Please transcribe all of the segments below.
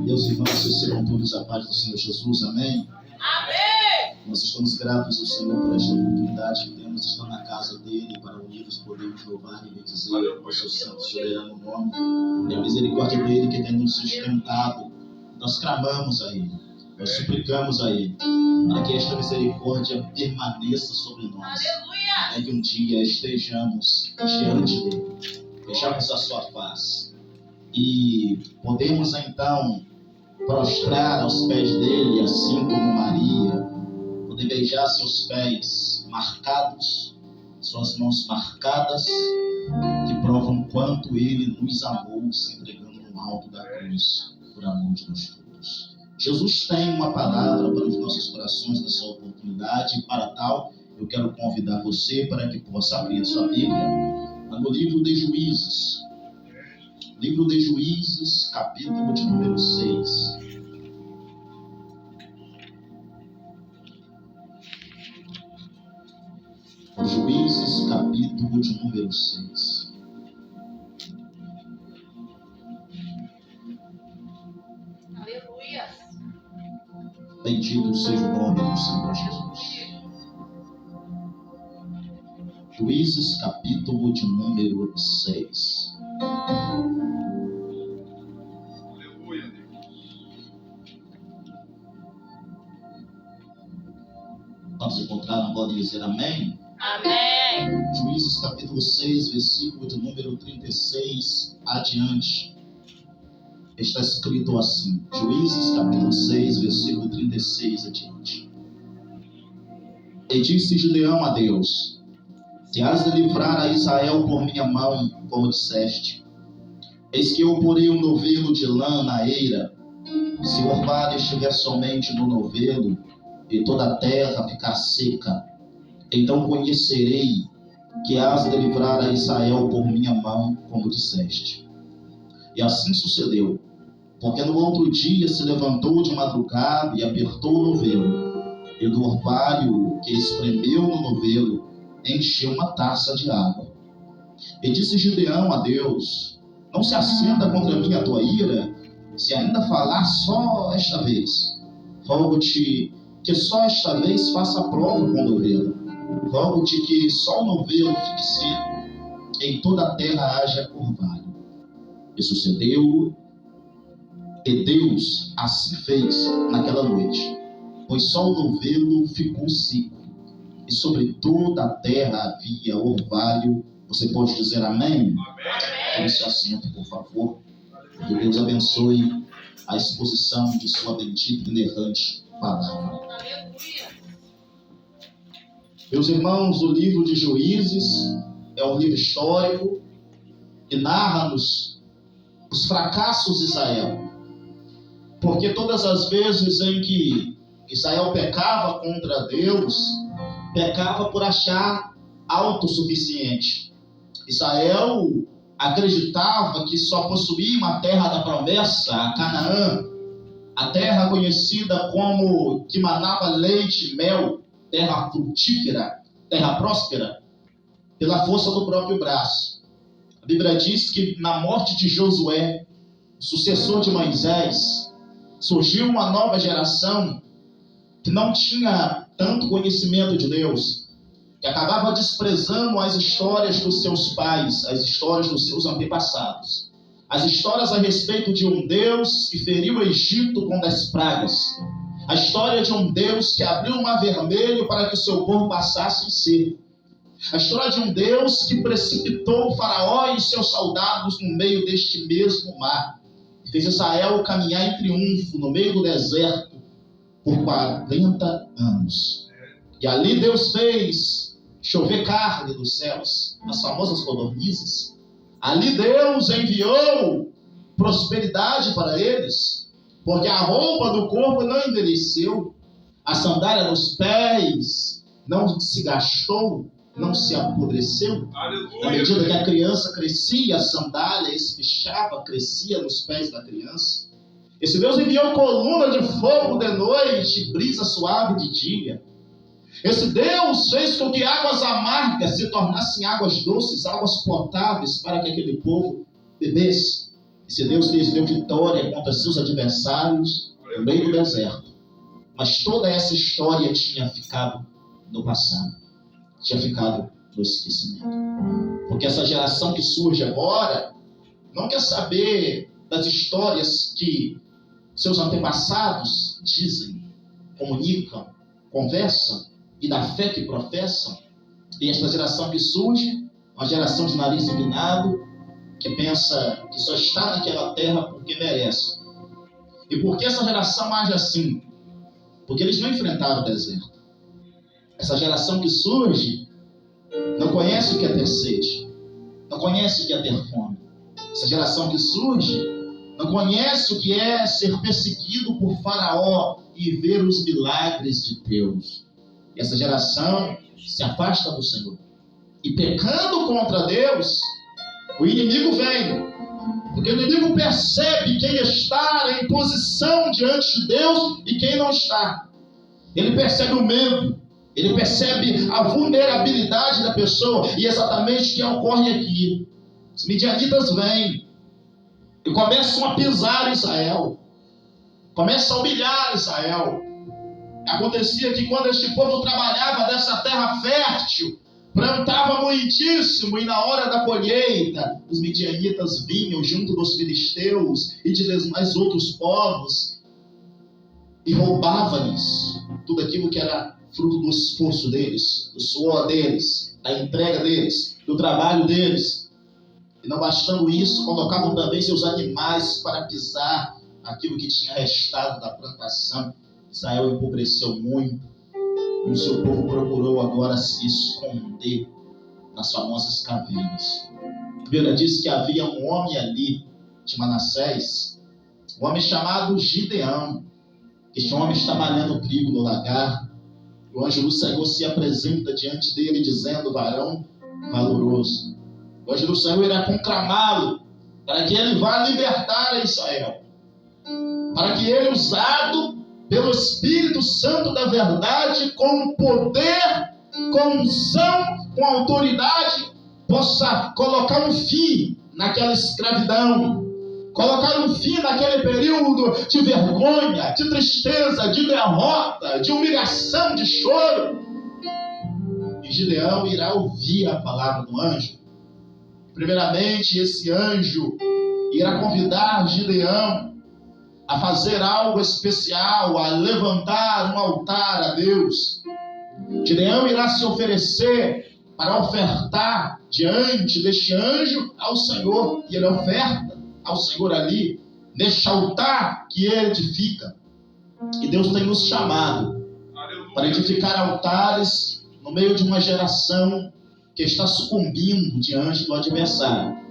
Meus irmãos, recebam todos a paz do Senhor Jesus, amém? Amém! Nós estamos gratos ao Senhor por esta oportunidade que temos de estar na casa dele para unidos podermos louvar e bendizer o seu santo e soberano nome. E a misericórdia dele que tem nos sustentado. Nós clamamos a ele, nós suplicamos a ele, para que esta misericórdia permaneça sobre nós. Aleluia! Para que um dia estejamos diante dele, vejamos a sua face e podemos então prostrar aos pés dele, assim como Maria, poder beijar seus pés marcados, suas mãos marcadas, que provam quanto ele nos amou, se entregando no alto da cruz, por amor de nós todos. Jesus tem uma palavra para os nossos corações nessa oportunidade, e para tal, eu quero convidar você para que possa abrir a sua Bíblia no livro de Juízes. Livro de Juízes, capítulo de número 6. Juízes, capítulo de número 6. Aleluia! Bendito seja o nome do Senhor Jesus. Juízes, capítulo de número 6. Quando se encontraram, podem dizer amém? Amém! Juízes capítulo 6, versículo de número 36 adiante. Está escrito assim. Juízes capítulo 6, versículo 36 adiante. E disse Gideão a Deus: Se has de livrar a Israel por minha mão, como disseste, eis que eu porei um novelo de lã na eira. Se o orvalho estiver somente no novelo, e toda a terra ficar seca, então conhecerei que has de livrar a Israel por minha mão, como disseste. E assim sucedeu, porque no outro dia se levantou de madrugada e apertou o novelo, e do orvalho que espremeu no novelo encheu uma taça de água. E disse Gideão a Deus: Não se acenda contra mim a tua ira, se ainda falar só esta vez. Rogo-te que só esta vez faça prova com o novelo. Rogo-te que só o novelo fique seco, em toda a terra haja orvalho. E sucedeu, e Deus assim fez naquela noite, pois só o novelo ficou seco, e sobre toda a terra havia orvalho. Você pode dizer amém? Tome seu assento, por favor. Que Deus abençoe a exposição de sua bendita e inerrante palavra. Meus irmãos, o livro de Juízes é um livro histórico que narra-nos os fracassos de Israel. Porque todas as vezes em que Israel pecava contra Deus, pecava por achar autossuficiente. Israel acreditava que só possuía uma terra da promessa, a Canaã, a terra conhecida como que manava leite e mel, terra frutífera, terra próspera, pela força do próprio braço. A Bíblia diz que na morte de Josué, sucessor de Moisés, surgiu uma nova geração que não tinha tanto conhecimento de Deus, que acabava desprezando as histórias dos seus pais, as histórias dos seus antepassados, as histórias a respeito de um Deus que feriu o Egito com 10 pragas, a história de um Deus que abriu o mar vermelho para que o seu povo passasse em seco, a história de um Deus que precipitou o faraó e seus soldados no meio deste mesmo mar, e fez Israel caminhar em triunfo no meio do deserto por 40 anos. E ali Deus fez chover carne dos céus, as famosas codornizes. Ali Deus enviou prosperidade para eles, porque a roupa do corpo não envelheceu, a sandália nos pés não se gastou, não se apodreceu. Aleluia. À medida que a criança crescia, a sandália espichava, crescia nos pés da criança. Esse Deus enviou coluna de fogo de noite, brisa suave de dia. Esse Deus fez com que águas amargas se tornassem águas doces, águas potáveis para que aquele povo bebesse. Esse Deus lhes deu vitória contra seus adversários no meio do deserto. Mas toda essa história tinha ficado no passado, tinha ficado no esquecimento. Porque essa geração que surge agora não quer saber das histórias que seus antepassados dizem, comunicam, conversam e da fé que professam. E esta geração que surge, uma geração de nariz empinado, que pensa que só está naquela terra porque merece. E por que essa geração age assim? Porque eles não enfrentaram o deserto. Essa geração que surge não conhece o que é ter sede, não conhece o que é ter fome. Essa geração que surge não conhece o que é ser perseguido por Faraó e ver os milagres de Deus. E essa geração se afasta do Senhor. E pecando contra Deus, o inimigo vem. Porque o inimigo percebe quem está em posição diante de Deus e quem não está. Ele percebe o medo. Ele percebe a vulnerabilidade da pessoa. E exatamente o que ocorre aqui. Os midianitas vêm e começam a pisar em Israel. Começam a humilhar Israel. Acontecia que quando este povo trabalhava dessa terra fértil, plantava muitíssimo, e na hora da colheita, os midianitas vinham junto dos filisteus e de demais outros povos e roubavam-lhes tudo aquilo que era fruto do esforço deles, do suor deles, da entrega deles, do trabalho deles. E não bastando isso, colocavam também seus animais para pisar aquilo que tinha restado da plantação. Israel empobreceu muito, e o seu povo procurou agora se esconder nas famosas cavernas. A Bíblia diz que havia um homem ali, de Manassés, um homem chamado Gideão. Este homem está malhando trigo no lagar. O anjo do Senhor se apresenta diante dele, dizendo: varão valoroso. O anjo do Senhor irá conclamá-lo para que ele vá libertar a Israel, para que ele, usado pelo Espírito Santo da verdade, com poder, com unção, com autoridade, possa colocar um fim naquela escravidão, colocar um fim naquele período de vergonha, de tristeza, de derrota, de humilhação, de choro. E Gideão irá ouvir a palavra do anjo. Primeiramente, esse anjo irá convidar Gideão a fazer algo especial, a levantar um altar a Deus. Gideão irá se oferecer para ofertar diante deste anjo ao Senhor. E ele oferta ao Senhor ali, neste altar que ele edifica. E Deus tem nos chamado para edificar altares no meio de uma geração que está sucumbindo diante do adversário.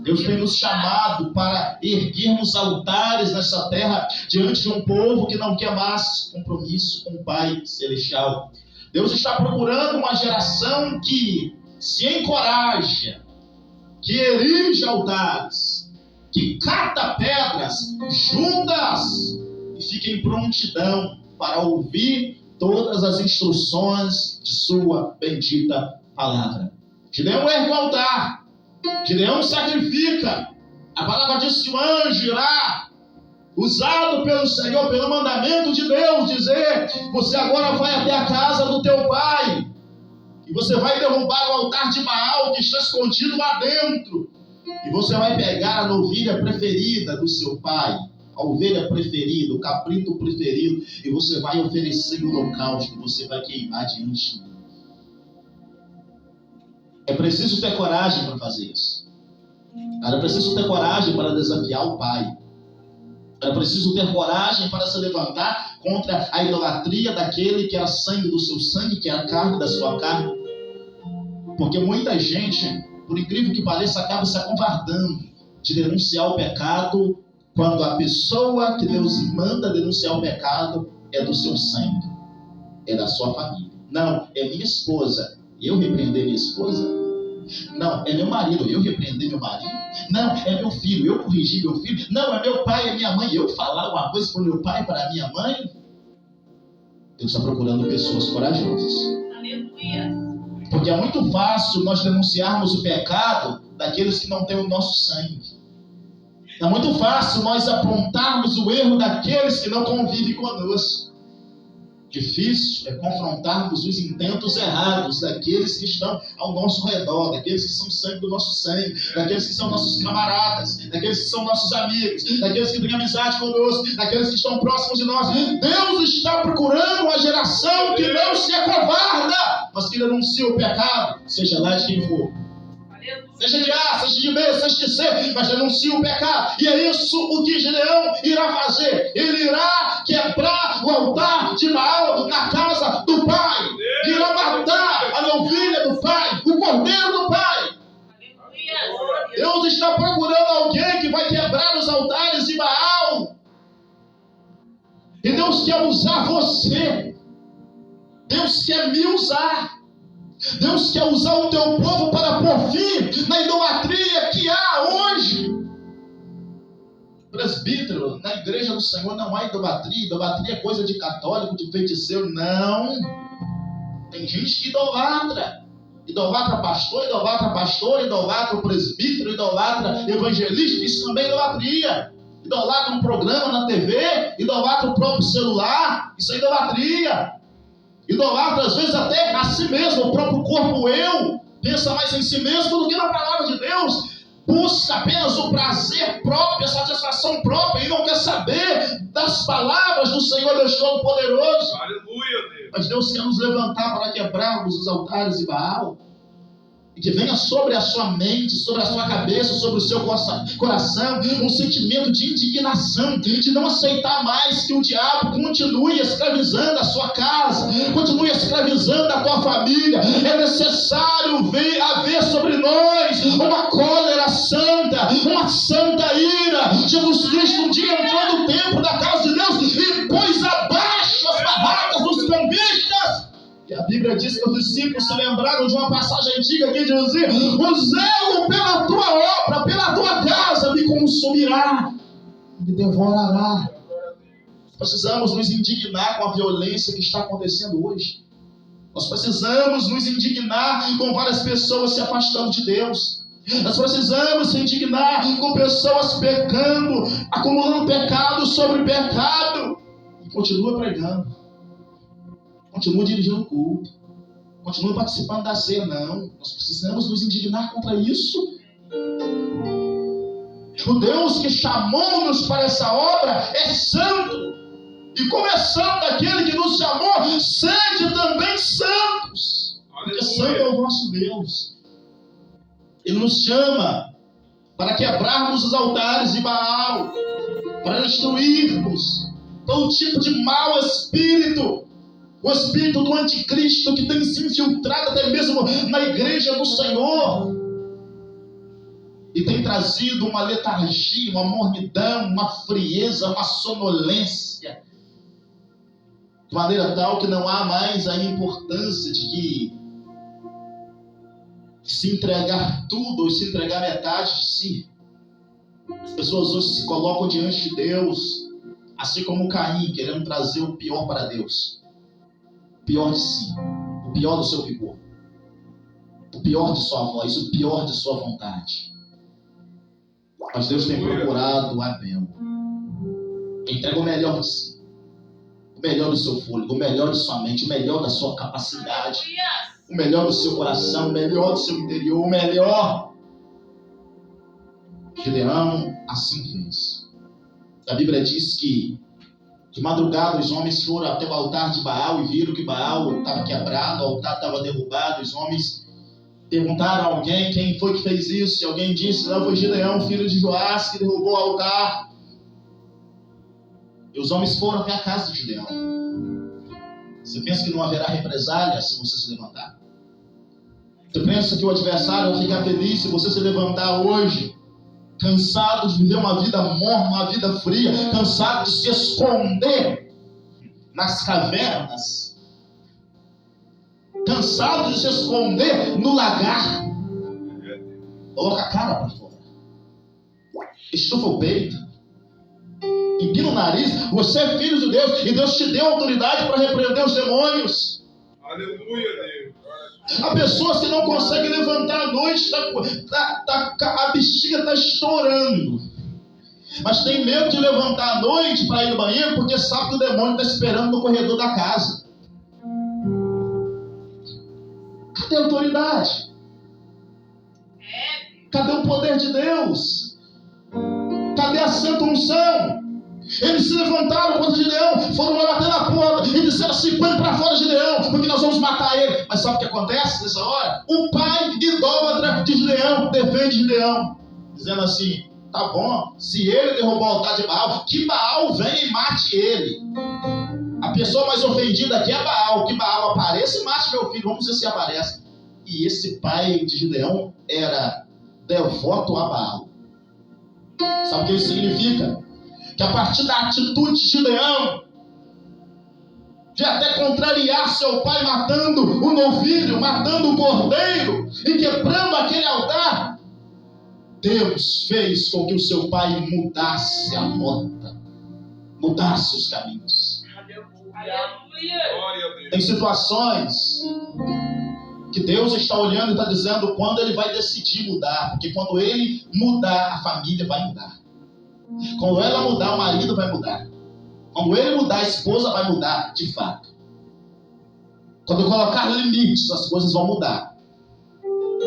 Deus tem nos chamado para erguermos altares nessa terra diante de um povo que não quer mais compromisso com o Pai Celestial. Deus está procurando uma geração que se encoraja, que erige altares, que cata pedras juntas e fica em prontidão para ouvir todas as instruções de sua bendita palavra. Gideão ergue o altar. Gideão sacrifica. A palavra diz que o anjo irá, usado pelo Senhor, pelo mandamento de Deus, dizer: você agora vai até a casa do teu pai e você vai derrubar o altar de Baal que está escondido lá dentro, e você vai pegar a novilha preferida do seu pai, a ovelha preferida, o cabrito preferido, e você vai oferecer o holocausto que você vai queimar diante de mim. É preciso ter coragem para fazer isso. Era preciso ter coragem para desafiar o pai. Era preciso ter coragem para se levantar contra a idolatria daquele que era sangue do seu sangue, que era carne da sua carne. Porque muita gente, por incrível que pareça, acaba se acovardando de denunciar o pecado, quando a pessoa que Deus manda denunciar o pecado é do seu sangue, é da sua família. Não, é minha esposa, eu repreender minha esposa. Não, é meu marido, eu repreender meu marido. Não, é meu filho, eu corrigir meu filho. Não, é meu pai, é minha mãe, eu falar uma coisa para o meu pai, para a minha mãe. Deus está procurando pessoas corajosas. Aleluia. Porque é muito fácil nós denunciarmos o pecado daqueles que não têm o nosso sangue. É muito fácil nós apontarmos o erro daqueles que não convivem conosco. Difícil é confrontarmos os intentos errados daqueles que estão ao nosso redor, daqueles que são sangue do nosso sangue, daqueles que são nossos camaradas, daqueles que são nossos amigos, daqueles que têm amizade conosco, daqueles que estão próximos de nós. Deus está procurando uma geração que não se acovarda, mas que denuncia o pecado, seja lá de quem for. Seja de A, seja de B, seja de C, mas denuncia o pecado. E é isso o que Gideão irá fazer. Ele irá quebrar o altar de Baal na casa do pai. Irá matar a novilha do pai, o cordeiro do pai. Deus está procurando alguém que vai quebrar os altares de Baal. E Deus quer usar você. Deus quer me usar. Deus quer usar o teu povo para pôr fim na idolatria que há hoje. Presbítero, na igreja do Senhor não há idolatria. Idolatria é coisa de católico, de feiticeiro. Não. Tem gente que idolatra. Idolatra pastor, idolatra o presbítero, idolatra evangelista. Isso também é idolatria. Idolatra um programa na TV, idolatra o próprio celular. Isso é idolatria. Idolatra às vezes até a si mesmo, o próprio corpo eu, pensa mais em si mesmo do que na palavra de Deus, busca apenas o prazer próprio, a satisfação própria, e não quer saber das palavras do Senhor Deus Todo-Poderoso. Aleluia, Deus. Mas Deus quer nos levantar para quebrarmos os altares de Baal, e que venha sobre a sua mente, sobre a sua cabeça, sobre o seu coração, um sentimento de indignação, de não aceitar mais que o diabo continue escravizando a sua casa, continue escravizando a tua família. É necessário haver sobre nós uma cólera santa, uma santa ira. Jesus Cristo um dia entrou no templo da casa de Deus e pôs abaixo as barracas dos cambistas. E a Bíblia diz que os discípulos se lembraram de uma passagem antiga que dizia: o zelo pela tua obra, pela tua casa me consumirá, me devorará. Precisamos nos indignar com a violência que está acontecendo hoje. Nós precisamos nos indignar com várias pessoas se afastando de Deus. Nós precisamos se indignar com pessoas pecando, acumulando pecado sobre pecado. E continua pregando. Continua dirigindo o culto. Continua participando da ceia. Não. Nós precisamos nos indignar contra isso. O Deus que chamou-nos para essa obra é santo. E como é santo aquele que nos chamou, sede também santos. Porque santo é o nosso Deus. Ele nos chama para quebrarmos os altares de Baal, para destruirmos todo tipo de mau espírito. O espírito do anticristo que tem se infiltrado até mesmo na igreja do Senhor e tem trazido uma letargia, uma mornidão, uma frieza, uma sonolência, de maneira tal que não há mais a importância de que se entregar tudo ou se entregar metade de si. As pessoas hoje se colocam diante de Deus, assim como Caim, querendo trazer o pior para Deus. O pior de si, o pior do seu vigor, o pior de sua voz, o pior de sua vontade. Mas Deus tem procurado o Abel. Entrega o melhor de si, o melhor do seu fôlego, o melhor de sua mente, o melhor da sua capacidade, o melhor do seu coração, o melhor do seu interior, o melhor. Gideão assim fez. A Bíblia diz que de madrugada os homens foram até o altar de Baal e viram que Baal estava quebrado, o altar estava derrubado. Os homens perguntaram a alguém quem foi que fez isso, e alguém disse: não, foi Gideão, filho de Joás, que derrubou o altar. E os homens foram até a casa de Gideão. Você pensa que não haverá represália se você se levantar? Você pensa que o adversário vai ficar feliz se você se levantar hoje? Cansado de viver uma vida morna, uma vida fria, cansado de se esconder nas cavernas, cansado de se esconder no lagar. Coloca a cara para fora, estufa o peito, empina o nariz. Você é filho de Deus e Deus te deu autoridade para repreender os demônios. Aleluia, Deus. Há pessoas que não conseguem levantar à noite, a bexiga está estourando. Mas tem medo de levantar à noite para ir no banheiro porque sabe que o demônio está esperando no corredor da casa. Cadê a autoridade? Cadê o poder de Deus? Cadê a santa unção? Eles se levantaram contra Gideão, foram lá bater na porta e disseram assim: põe para fora Gideão, porque nós vamos matar ele. Mas sabe o que acontece nessa hora? O pai idólatra de Gideão defende Gideão, dizendo assim: tá bom, se ele derrubou o altar de Baal, que Baal venha e mate ele. A pessoa mais ofendida aqui é Baal, que Baal apareça e mate meu filho, vamos ver se aparece. E esse pai de Gideão era devoto a Baal. Sabe o que isso significa? Que a partir da atitude de Gideão, de até contrariar seu pai matando o novilho, matando o cordeiro e quebrando aquele altar, Deus fez com que o seu pai mudasse a rota, mudasse os caminhos. Aleluia. Tem situações que Deus está olhando e está dizendo quando Ele vai decidir mudar, porque quando Ele mudar, a família vai mudar. Quando ela mudar, o marido vai mudar. Quando ele mudar, a esposa vai mudar, de fato. Quando eu colocar limites, as coisas vão mudar.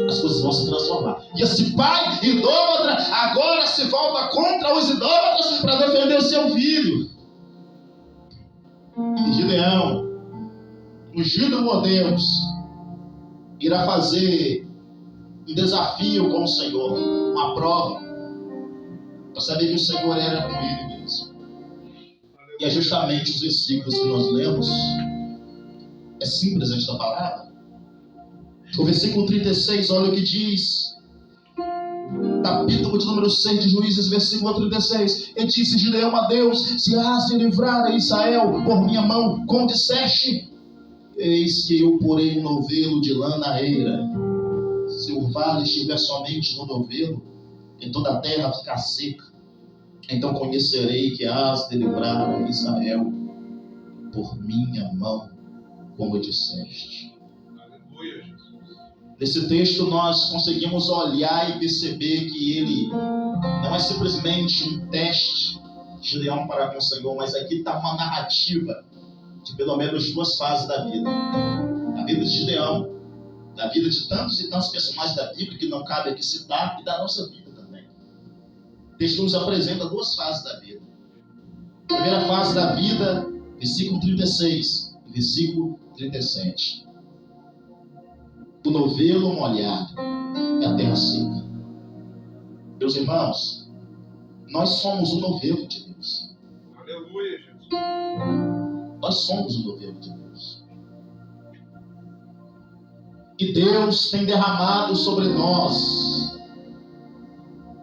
As coisas vão se transformar. E esse pai idólatra agora se volta contra os idólatras para defender o seu filho. E Gideão, ungido por Deus, irá fazer um desafio com o Senhor, uma prova, para saber que o Senhor era com ele mesmo. E é justamente os versículos que nós lemos. É simples esta palavra. O versículo 36, olha o que diz. Capítulo de número 6 de Juízes, versículo 36. E disse Gideão a Deus: se has de livrar a Israel por minha mão, como disseste, eis que eu porei um novelo de lã na eira. Se o vale estiver somente no novelo, e toda a terra ficar seca, então conhecerei que has de livrar a Israel por minha mão, como disseste. Aleluia, Jesus. Nesse texto nós conseguimos olhar e perceber que ele não é simplesmente um teste de Gideão para com o Senhor, mas aqui está uma narrativa de pelo menos duas fases da vida. A vida de Gideão, da vida de tantos e tantos personagens da Bíblia que não cabe aqui citar, e da nossa vida também. O texto nos apresenta duas fases da vida. A primeira fase da vida, versículo 36 e versículo 37. O novelo molhado e a terra seca. Meus irmãos, nós somos o novelo de Deus. Aleluia, Jesus. Nós somos o novelo de Deus. E Deus tem derramado sobre nós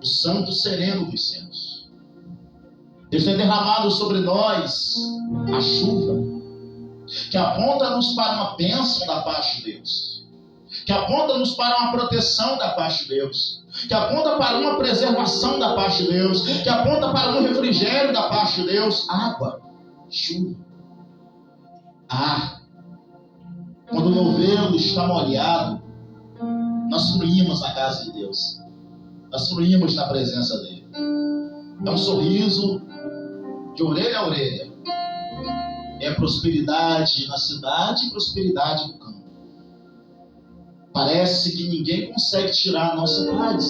o santo sereno dos céus. Deus tem derramado sobre nós a chuva, que aponta-nos para uma bênção da parte de Deus, que aponta-nos para uma proteção da parte de Deus, que aponta para uma preservação da parte de Deus, que aponta para um refrigério da parte de Deus. Água, chuva, ar. Quando o novelo está molhado, nós fluímos na casa de Deus, nós fluímos na presença dele. É um sorriso de orelha a orelha, é prosperidade na cidade e prosperidade no campo. Parece que ninguém consegue tirar a nossa paz,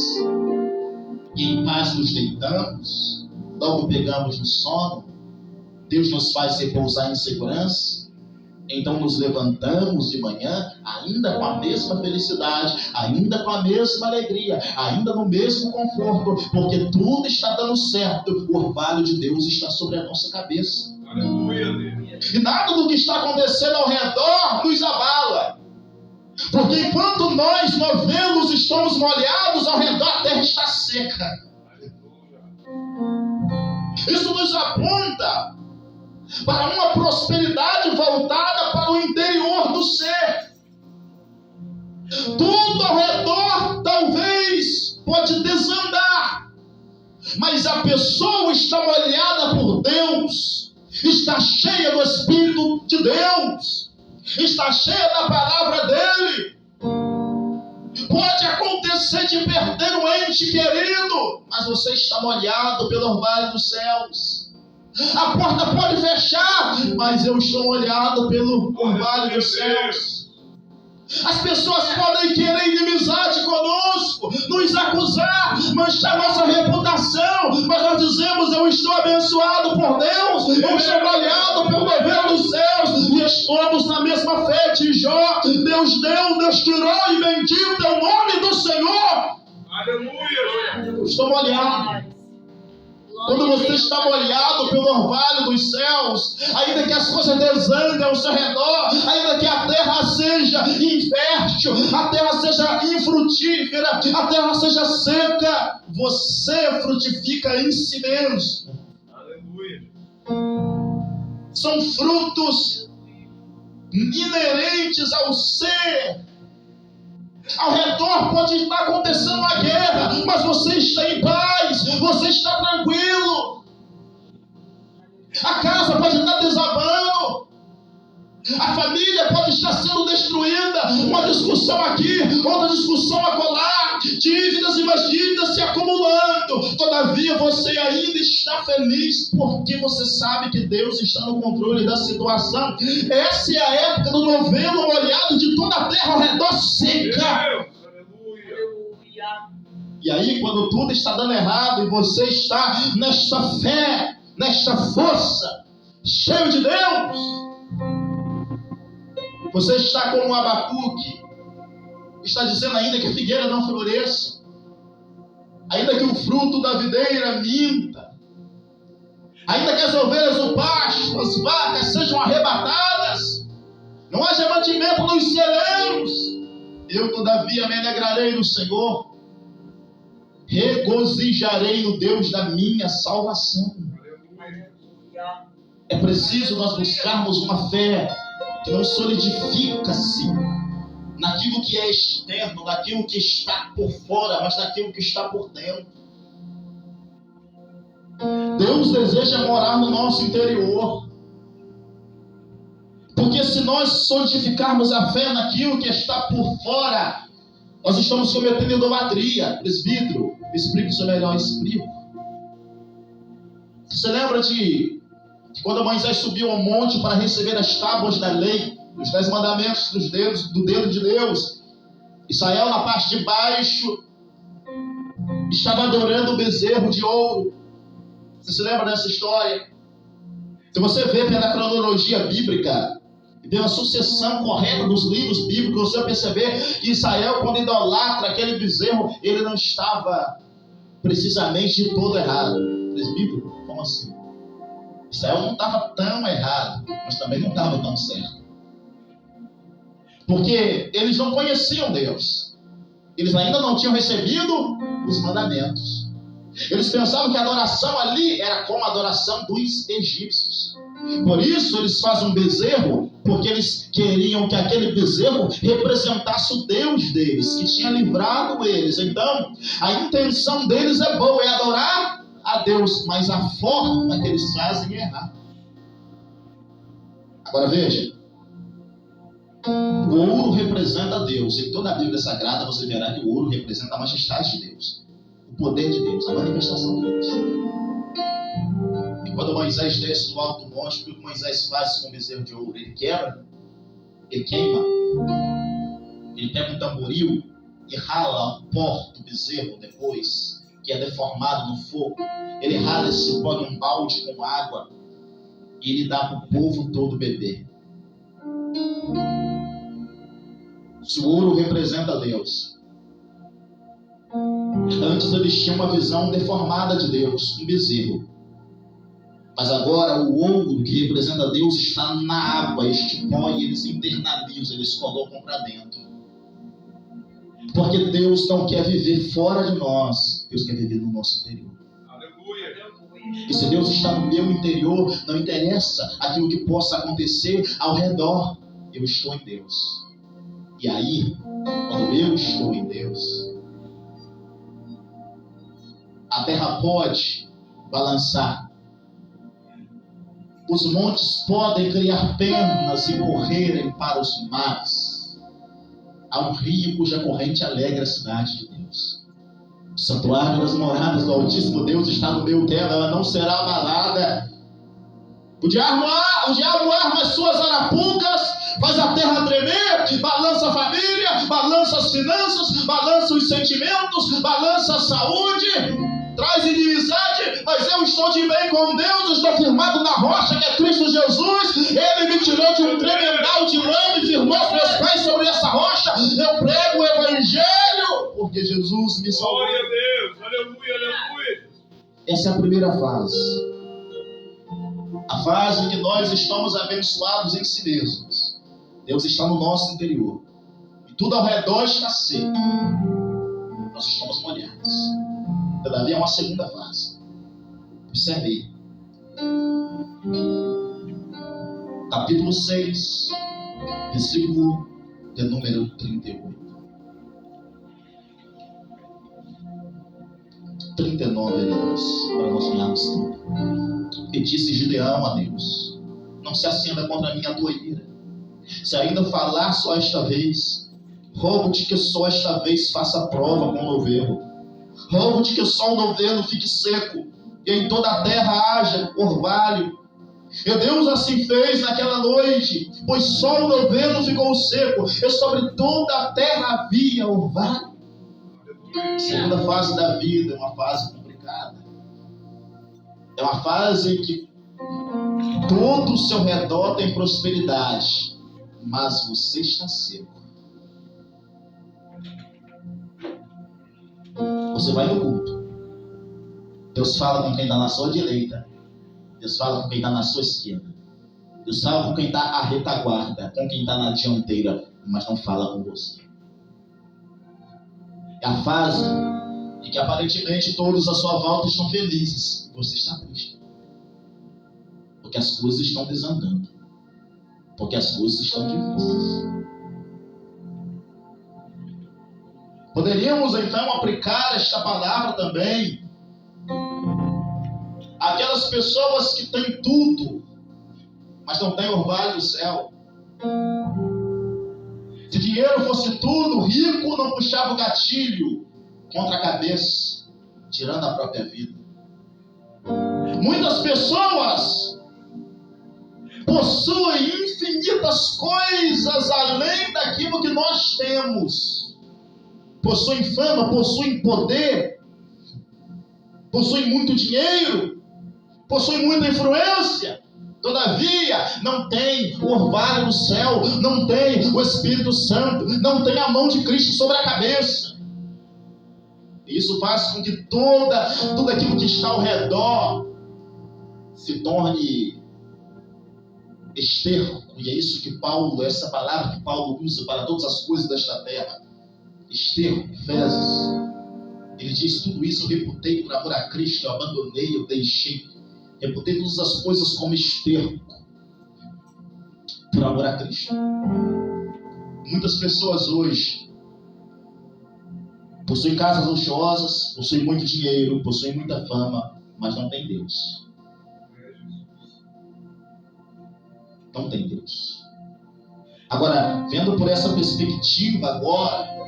e em paz nos deitamos, logo pegamos no sono, Deus nos faz repousar em segurança. Então nos levantamos de manhã ainda com a mesma felicidade, ainda com a mesma alegria, ainda no mesmo conforto, porque tudo está dando certo. O orvalho de Deus está sobre a nossa cabeça. Aleluia, Deus. E nada do que está acontecendo ao redor nos abala. Porque enquanto nós, novelos, estamos molhados, ao redor a terra está seca. Aleluia. Isso nos aponta para uma prosperidade voltada para o interior do ser. Tudo ao redor talvez pode desandar, mas a pessoa está molhada por Deus, está cheia do Espírito de Deus, está cheia da palavra dele. Pode acontecer de perder um ente querido, mas você está molhado pelo orvalho dos céus. A porta pode fechar, mas eu estou molhado pelo orvalho dos céus. As pessoas podem querer inimizade conosco, nos acusar, manchar nossa reputação, mas nós dizemos: eu estou abençoado por Deus, eu estou molhado pelo mover dos céus, e estamos na mesma fé de Jó. Deus deu, Deus tirou, e bendito é o nome do Senhor. Aleluia. Eu estou molhado. Quando você está molhado pelo orvalho dos céus, ainda que as coisas desandem ao seu redor, ainda que a terra seja infértil, a terra seja infrutífera, a terra seja seca, você frutifica em si mesmo. Aleluia. São frutos inerentes ao ser. Ao redor pode estar acontecendo uma guerra, mas você está em paz, você está tranquilo. A casa pode estar desabando, a família pode estar sendo destruída, uma discussão aqui, outra discussão acolá, dívidas e mais dívidas se acumulando. Todavia você ainda está feliz, porque você sabe que Deus está no controle da situação. Essa é a época do novelo molhado, de toda a terra ao redor seca. Aleluia. E aí, quando tudo está dando errado e você está nesta fé, nesta força, cheio de Deus, você está como um Abacuque, está dizendo ainda que a figueira não floresça, ainda que o fruto da videira minta, ainda que as ovelhas do pasto, as vacas sejam arrebatadas, não haja mantimento nos celeiros, eu todavia me alegrarei no Senhor, regozijarei no Deus da minha salvação. É preciso nós buscarmos uma fé que não solidifica-se naquilo que é externo, naquilo que está por fora, mas naquilo que está por dentro. Deus deseja morar no nosso interior. Porque se nós solidificarmos a fé naquilo que está por fora, nós estamos cometendo idolatria. Presbítero, explique isso melhor, explico. Você lembra de quando Moisés subiu ao monte para receber as tábuas da lei, os 10 mandamentos do dedo de Deus? Israel, na parte de baixo, estava adorando o bezerro de ouro. Você se lembra dessa história? Se você vê pela cronologia bíblica, e pela sucessão correta dos livros bíblicos, você vai perceber que Israel, quando idolatra aquele bezerro, ele não estava precisamente de todo errado. Presbítero, como assim? Israel não estava tão errado, mas também não estava tão certo. Porque eles não conheciam Deus. Eles ainda não tinham recebido os mandamentos. Eles pensavam que a adoração ali era como a adoração dos egípcios. Por isso eles fazem um bezerro, porque eles queriam que aquele bezerro representasse o Deus deles, que tinha livrado eles. Então, a intenção deles é boa, é adorar a Deus, mas a forma que eles fazem é errada. Agora veja, o ouro representa Deus. Em toda a Bíblia Sagrada você verá que o ouro representa a majestade de Deus, o poder de Deus, a manifestação de Deus. E quando Moisés desce do alto monte, o que Moisés faz com o bezerro de ouro? Ele quebra, ele queima, ele pega um tamboril e rala o pó do bezerro depois, que é deformado no fogo. Ele rala esse pó num balde com água e ele dá para o povo todo beber. Se o ouro representa Deus, antes eles tinham uma visão deformada de Deus, um bezerro. Mas agora o ouro que representa Deus está na água, este pó, e eles internalizam, eles colocam para dentro. Porque Deus não quer viver fora de nós, Deus quer viver no nosso interior. Aleluia. E se Deus está no meu interior, não interessa aquilo que possa acontecer ao redor, eu estou em Deus. E aí, quando eu estou em Deus, a terra pode balançar, os montes podem criar pernas e correrem para os mares, Há um rio cuja corrente alegra a cidade de Deus. O santuário das moradas do Altíssimo Deus está no meio dela, ela não será abalada. O diabo arma as suas arapucas, faz a terra tremer, balança a família, balança as finanças, balança os sentimentos, balança a saúde, traz inimizade, mas eu estou de bem com Deus, eu estou firmado na rocha que é Cristo Jesus. Ele me tirou de um tremendal de lama e firmou os meus pés sobre essa rocha. Eu prego o Evangelho, porque Jesus me salvou. Glória a Deus, aleluia, aleluia. Essa é a primeira fase. A fase em que nós estamos abençoados em si mesmos. Deus está no nosso interior. E tudo ao redor está seco. Nós estamos molhados. Todavia, é uma segunda fase. Observe aí. Capítulo 6, versículo de número 38. 39, aliás, para nós olharmos tudo. E disse Gideão a Deus: não se acenda contra mim a tua ira. Se ainda falar só esta vez, rogo-te que só esta vez faça prova com o novelo. Rogo-te que só o novelo fique seco, e em toda a terra haja orvalho. E Deus assim fez naquela noite, pois só o novelo ficou seco, e sobre toda a terra havia orvalho. A segunda fase da vida é uma fase complicada. É uma fase em que todo o seu redor tem prosperidade, mas você está seco. Você vai no culto. Deus fala com quem está na sua direita. Deus fala com quem está na sua esquerda. Deus fala com quem está à retaguarda, com quem está na dianteira, mas não fala com você. É a fase em que aparentemente todos à sua volta estão felizes. Você está triste. Porque as coisas estão desandando. Porque as coisas estão difíceis. Poderíamos então aplicar esta palavra também àquelas pessoas que têm tudo, mas não têm orvalho do céu. Se dinheiro fosse tudo, rico não puxava o gatilho contra a cabeça, tirando a própria vida. Muitas pessoas possuem infinitas coisas além daquilo que nós temos. Possuem fama, possuem poder, possuem muito dinheiro, possuem muita influência. Todavia, não tem o orvalho do céu, não tem o Espírito Santo, não tem a mão de Cristo sobre a cabeça. E isso faz com que tudo aquilo que está ao redor se torne esterco. E é isso que essa palavra que Paulo usa para todas as coisas desta terra. Esterco, fezes. Ele diz: tudo isso eu reputei por amor a Cristo, eu abandonei, eu deixei. Reputei todas as coisas como esterco por amor a Cristo. Muitas pessoas hoje possuem casas luxuosas, possuem muito dinheiro, possuem muita fama, mas não tem Deus. Não tem Deus. Agora, vendo por essa perspectiva agora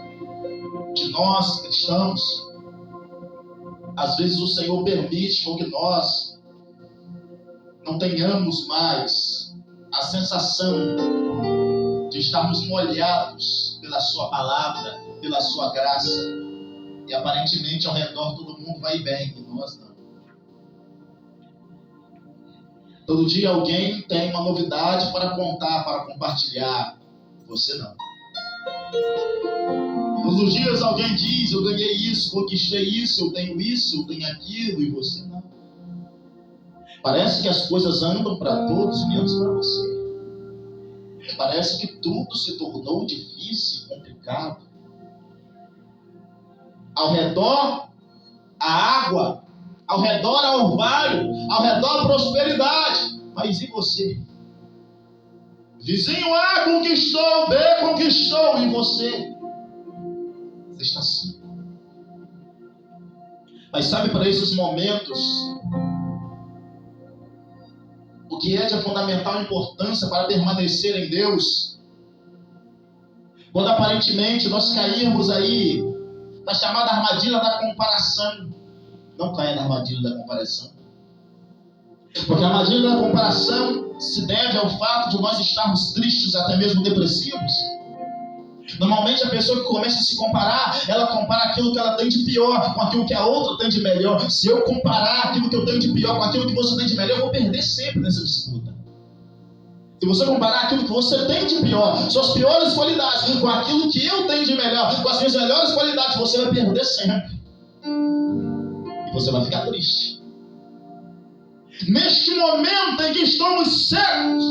de nós cristãos, às vezes o Senhor permite com que nós não tenhamos mais a sensação de estarmos molhados pela sua palavra, pela sua graça, e aparentemente ao redor todo mundo vai bem e nós não. Todo dia alguém tem uma novidade para contar, para compartilhar, você não. Todos os dias alguém diz: eu ganhei isso, conquistei isso, eu tenho aquilo, e você não. Parece que as coisas andam para todos, menos para você. Parece que tudo se tornou difícil e complicado. Ao redor, a água. Ao redor, a orvalho. Ao redor, a prosperidade. Mas e você? Vizinho A conquistou, B conquistou. E você? Você está assim. Mas sabe, para esses momentos, o que é de fundamental importância para permanecer em Deus Quando aparentemente nós cairmos aí na chamada armadilha da comparação. Não caia na armadilha da comparação. Porque a armadilha da comparação se deve ao fato de nós estarmos tristes, até mesmo depressivos. Normalmente a pessoa que começa a se comparar, ela compara aquilo que ela tem de pior com aquilo que a outra tem de melhor. Se eu comparar aquilo que eu tenho de pior com aquilo que você tem de melhor, eu vou perder sempre nessa disputa. Se você comparar aquilo que você tem de pior, suas piores qualidades, com aquilo que eu tenho de melhor, com as minhas melhores qualidades, você vai perder sempre. E você vai ficar triste. Neste momento em que estamos cegos,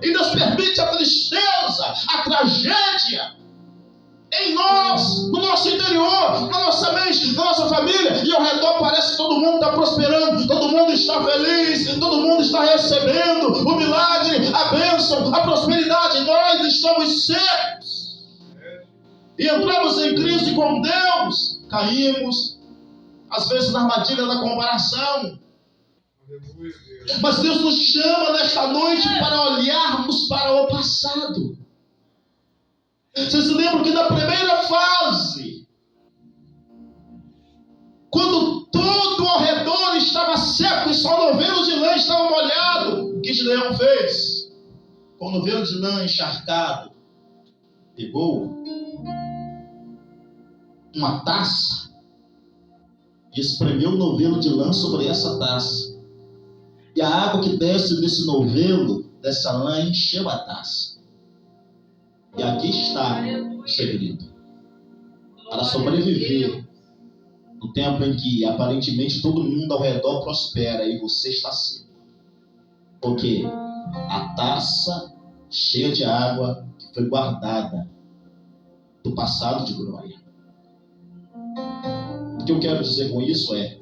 e Deus permite a tristeza, a tragédia em nós, no nosso interior, na nossa mente, na nossa família, e ao redor parece que todo mundo está prosperando, todo mundo está feliz, todo mundo está recebendo o milagre, a bênção, a prosperidade. Nós estamos cegos e entramos em crise com Deus, caímos às vezes na armadilha da comparação. Mas Deus nos chama nesta noite para olharmos para o passado. Vocês se lembram que na primeira fase, quando todo ao redor estava seco e só o novelo de lã estava molhado, o que Gideão fez? Com o novelo de lã encharcado, pegou uma taça e espremeu o novelo de lã sobre essa taça. E a água que desce desse novelo, dessa lã, encheu a taça. E aqui está o segredo. Para sobreviver no tempo em que aparentemente todo mundo ao redor prospera e você está seco. Porque a taça cheia de água que foi guardada do passado de glória. O que eu quero dizer com isso é: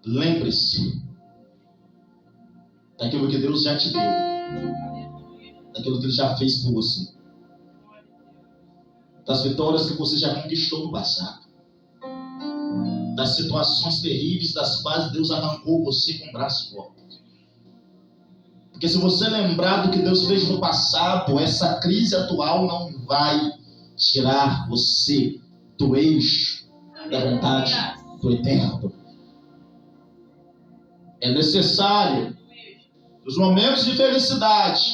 lembre-se daquilo que Deus já te deu, daquilo que Ele já fez por você, das vitórias que você já conquistou no passado, das situações terríveis das quais Deus arrancou você com o braço forte. Porque se você lembrar do que Deus fez no passado, essa crise atual não vai tirar você do eixo da vontade do Eterno. É necessário, nos momentos de felicidade,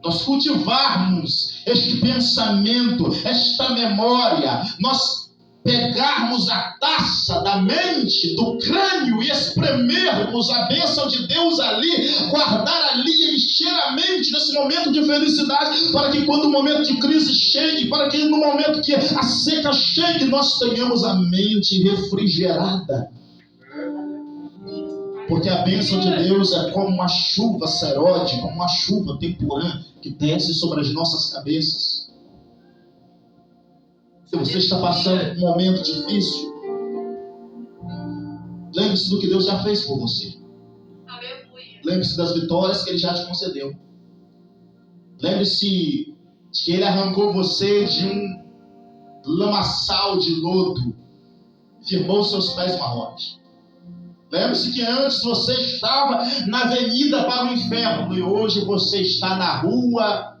nós cultivarmos este pensamento, esta memória, nós pegarmos a taça da mente, do crânio e espremermos a bênção de Deus ali, guardar ali e encher a mente nesse momento de felicidade, para que quando o momento de crise chegue, para que no momento que a seca chegue, nós tenhamos a mente refrigerada. Porque a bênção de Deus é como uma chuva serode, como uma chuva temporã que desce sobre as nossas cabeças. Se você está passando por um momento difícil, lembre-se do que Deus já fez por você. Lembre-se das vitórias que Ele já te concedeu. Lembre-se de que Ele arrancou você de um lamaçal de lodo, firmou seus pés numa rocha. Lembre-se que antes você estava na avenida para o inferno e hoje você está na rua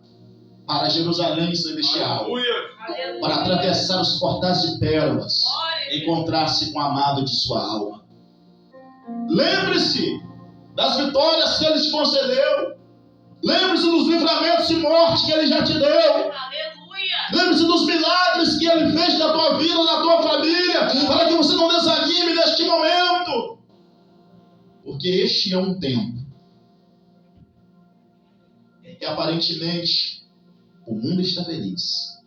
para Jerusalém celestial. Para atravessar os portais de pérolas, encontrar-se com o amado de sua alma. Lembre-se das vitórias que Ele te concedeu. Lembre-se dos livramentos de morte que Ele já te deu. Lembre-se dos milagres que Ele fez na tua vida, na tua família, para que você não desanime neste momento. Porque este é um tempo em que aparentemente o mundo está feliz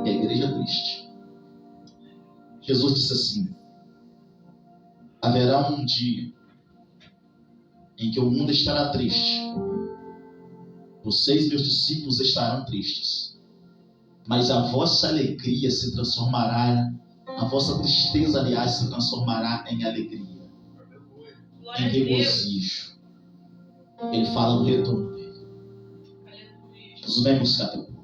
e a igreja é triste. Jesus disse assim: haverá um dia em que o mundo estará triste, vocês, meus discípulos, estarão tristes, mas a vossa alegria se transformará, a vossa tristeza, aliás, se transformará em alegria, em regozijo. Ele fala do retorno dele. Jesus vem buscar teu povo.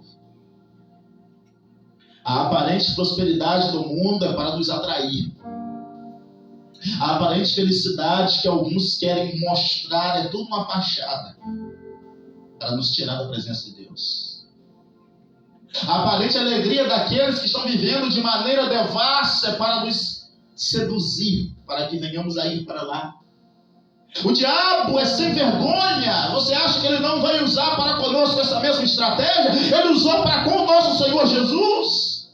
A aparente prosperidade do mundo é para nos atrair. A aparente felicidade que alguns querem mostrar é tudo uma fachada para nos tirar da presença de Deus. A aparente alegria daqueles que estão vivendo de maneira devassa é para nos seduzir, para que venhamos a ir para lá. O diabo é sem vergonha. Você acha que ele não vai usar para conosco essa mesma estratégia? Ele usou para com o nosso Senhor Jesus.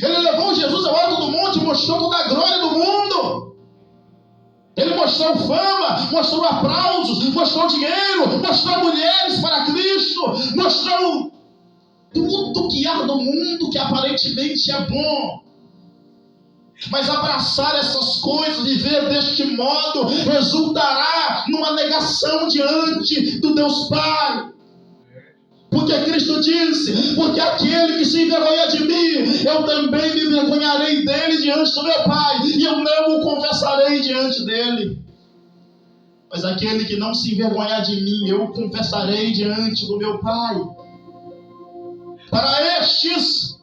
Ele levou Jesus ao alto do monte e mostrou toda a glória do mundo. Ele mostrou fama, mostrou aplausos, mostrou dinheiro, mostrou mulheres para Cristo, mostrou tudo que há no mundo que aparentemente é bom. Mas abraçar essas coisas, viver deste modo, resultará numa negação diante do Deus Pai. Porque Cristo disse: porque aquele que se envergonha de mim, eu também me envergonharei dele diante do meu Pai, e eu não o confessarei diante dele. Mas aquele que não se envergonhar de mim, eu o confessarei diante do meu Pai. Para estes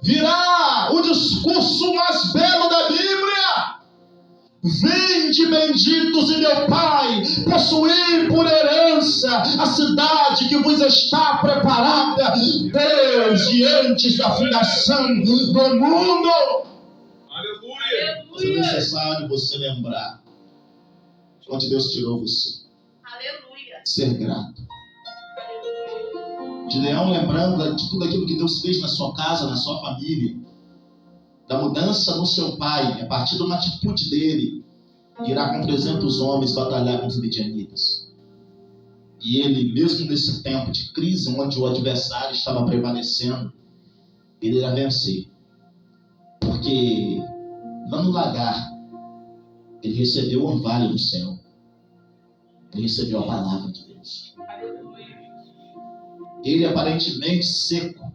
virá o discurso mais belo da Bíblia: vinde, benditos de meu Pai, possuir por herança a cidade que vos está preparada desde antes da fundação do mundo. Aleluia. Mas é necessário você lembrar de onde Deus tirou você. Aleluia. Ser grato. Gideão lembrando de tudo aquilo que Deus fez na sua casa, na sua família, da mudança no seu pai, a partir de uma atitude dele, irá com 300 homens batalhar com os midianitas. E ele, mesmo nesse tempo de crise, onde o adversário estava prevalecendo, ele irá vencer. Porque lá no lagar, ele recebeu o orvalho do céu. Ele recebeu a palavra de Deus. Ele aparentemente seco.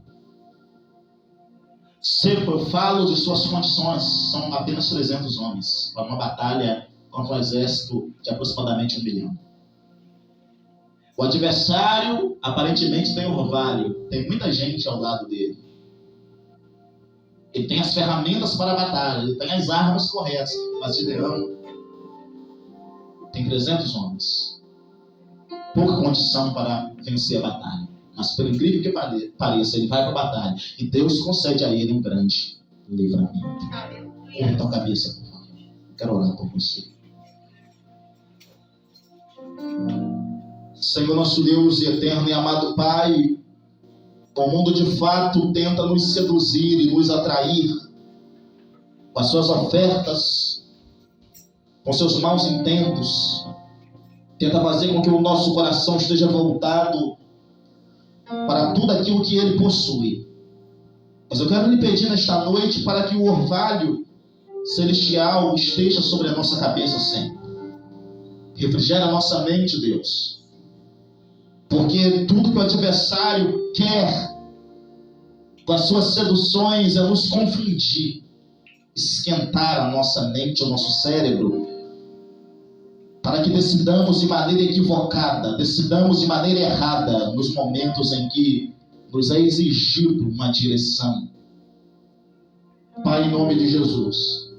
Seco, eu falo de suas condições, são apenas 300 homens para uma batalha contra um exército de aproximadamente 1 milhão. O adversário aparentemente tem orvalho, tem muita gente ao lado dele. Ele tem as ferramentas para a batalha, ele tem as armas corretas, mas Gideão tem 300 homens. Pouca condição para vencer a batalha. Mas por incrível que pareça, ele vai para a batalha. E Deus concede a ele um grande livramento. Curta a cabeça, por favor. Quero orar por você. Senhor nosso Deus e eterno e amado Pai, o mundo de fato tenta nos seduzir e nos atrair com as suas ofertas, com seus maus intentos. Tenta fazer com que o nosso coração esteja voltado para tudo aquilo que ele possui. Mas eu quero lhe pedir nesta noite para que o orvalho celestial esteja sobre a nossa cabeça sempre. Refrigera a nossa mente, Deus. Porque tudo que o adversário quer com as suas seduções é nos confundir, esquentar a nossa mente, o nosso cérebro, para que decidamos de maneira equivocada, decidamos de maneira errada nos momentos em que nos é exigido uma direção. Pai, em nome de Jesus,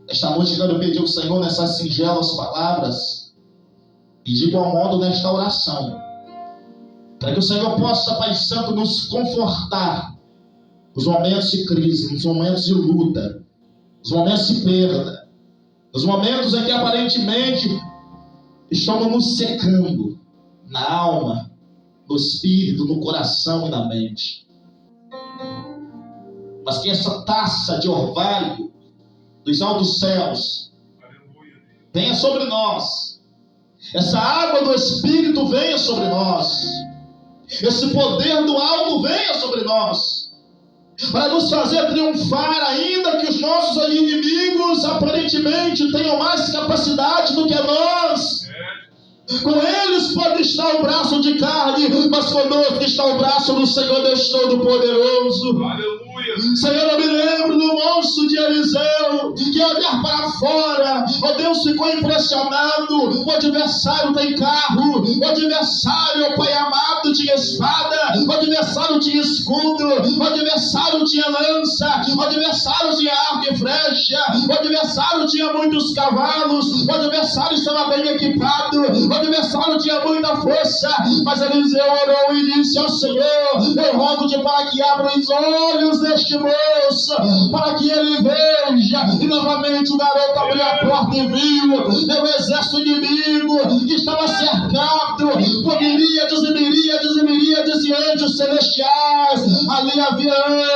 esta noite quero pedir ao Senhor nessas singelas palavras e de igual modo nesta oração, para que o Senhor possa, Pai Santo, nos confortar nos momentos de crise, nos momentos de luta, nos momentos de perda, nos momentos em que aparentemente estamos nos secando na alma, no espírito, no coração e na mente. Mas que essa taça de orvalho dos altos céus venha sobre nós. Essa água do Espírito venha sobre nós. Esse poder do alto venha sobre nós. Para nos fazer triunfar, ainda que os nossos inimigos aparentemente tenham mais capacidade do que nós. Com eles pode estar o braço de carne, mas conosco está o braço do Senhor Deus Todo-Poderoso. Aleluia. Senhor, eu me lembro do moço de Eliseu, que ao olhar para fora, ó Deus, ficou impressionado. O adversário tem carro, o adversário, ó Pai amado, tinha espada, o adversário tinha escudo, o adversário tinha lança, o adversário tinha arco e flecha, o adversário tinha muitos cavalos, o adversário estava bem equipado, o adversário tinha muita força. Mas Eliseu orou e disse ao Senhor: eu rogo-te para que abra os olhos deste moço, para que ele veja. E novamente o garoto abriu a porta e viu o exército inimigo que estava cercado por miríades e miríades e miríades de anjos celestiais. Ali havia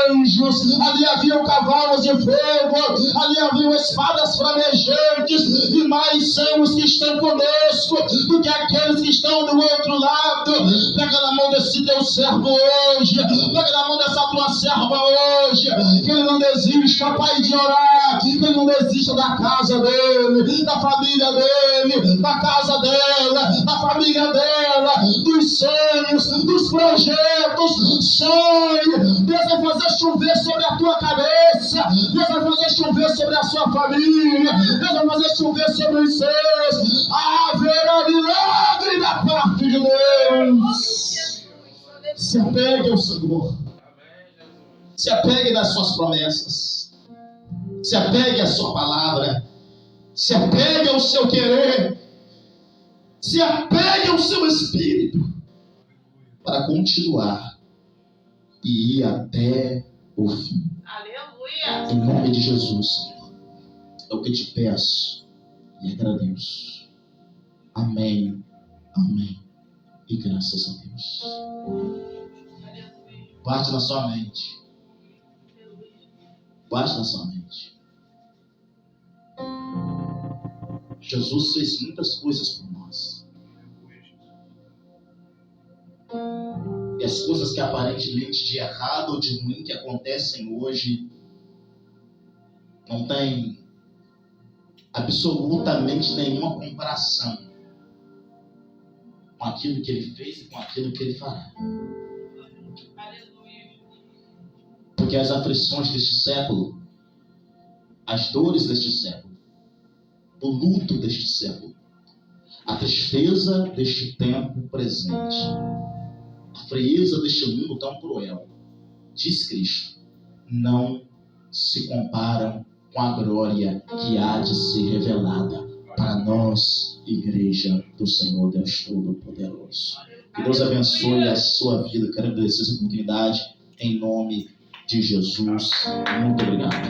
anjos, ali haviam cavalos de fogo, ali haviam espadas flamejantes, e mais são os que estão conosco do que aqueles que estão do outro lado. Pega na mão desse teu servo hoje, pega na mão dessa tua serva hoje, que ele não desista, Pai, de orar, que ele não desista da casa dele, da família dele, da casa dela, da família dela, dos sonhos, dos projetos. Sonhe, Deus vai fazer chover sobre a tua cabeça, Deus vai fazer chover sobre a sua família, Deus vai fazer chover sobre os seus. Haverá milagre da parte de Deus. Se apegue ao Senhor, se apegue nas suas promessas, se apegue à sua palavra, se apegue ao seu querer, se apegue ao seu espírito, para continuar e ir até o fim. Aleluia. Em nome de Jesus, Senhor, é o que te peço e agradeço. Amém, amém e graças a Deus. Bate na sua mente. Bate na sua mente. Jesus fez muitas coisas por nós. E as coisas que aparentemente de errado ou de ruim que acontecem hoje não tem absolutamente nenhuma comparação com aquilo que ele fez e com aquilo que ele fará. Porque as aflições deste século, as dores deste século, o luto deste século, a tristeza deste tempo presente, a frieza deste mundo tão cruel, diz Cristo, não se comparam com a glória que há de ser revelada para nós, Igreja do Senhor Deus Todo-Poderoso. Que Deus abençoe a sua vida. Quero agradecer essa oportunidade em nome de Jesus. Muito obrigado.